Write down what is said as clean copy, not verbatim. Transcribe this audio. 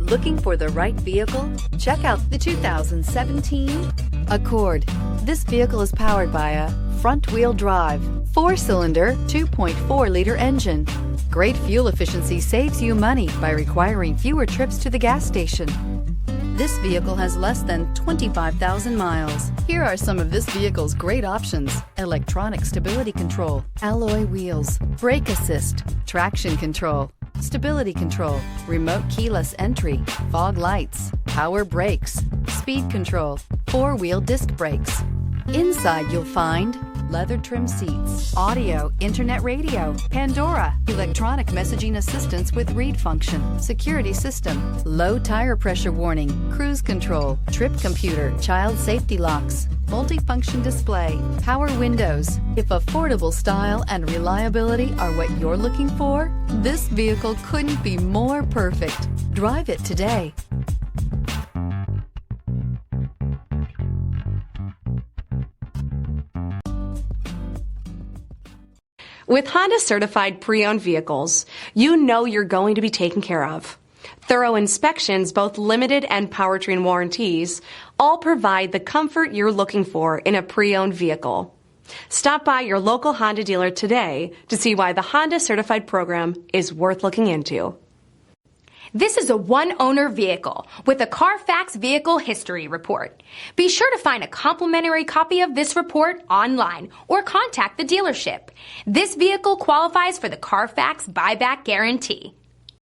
Looking for the right vehicle? Check out the 2017 Accord. This vehicle is powered by a front-wheel drive, 4-cylinder, 2.4-liter engine. Great fuel efficiency saves you money by requiring fewer trips to the gas station. This vehicle has less than 25,000 miles. Here are some of this vehicle's great options: electronic stability control, alloy wheels, brake assist, traction control, stability control, remote keyless entry, fog lights, power brakes, speed control, 4-wheel disc brakes. Inside you'll find leather trim seats, audio, internet radio, Pandora, electronic messaging assistance with read function, security system, low tire pressure warning, cruise control, trip computer, child safety locks, multifunction display, power windows. If affordable style and reliability are what you're looking for, this vehicle couldn't be more perfect. Drive it today. With Honda certified pre-owned vehicles, you know you're going to be taken care of. Thorough inspections, both limited and powertrain warranties, all provide the comfort you're looking for in a pre-owned vehicle. Stop by your local Honda dealer today to see why the Honda certified program is worth looking into. This is a one-owner vehicle with a Carfax Vehicle History Report. Be sure to find a complimentary copy of this report online or contact the dealership. This vehicle qualifies for the Carfax Buyback Guarantee.